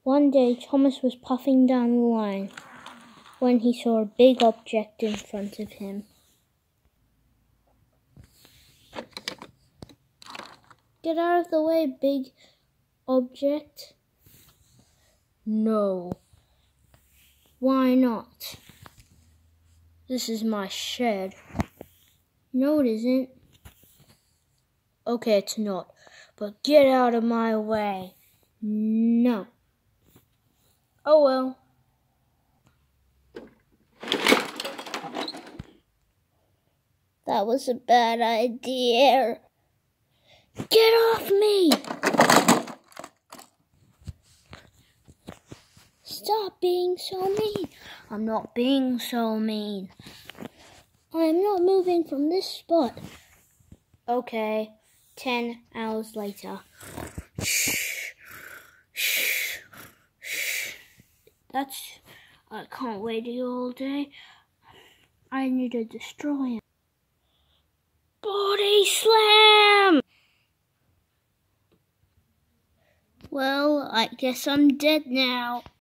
One day, Thomas was puffing down the line when he saw a big object in front of him. Get out of the way, big object. No. Why not? This is my shed. No, it isn't. Okay, it's not. But get out of my way. No. Oh well. That was a bad idea. Get off me! Stop being so mean. I'm not being so mean. I am not moving from this spot. Okay, 10 hours later. Shh. Shh. Shh. I can't wait all day. I need to destroy him. Body slam! Well, I guess I'm dead now.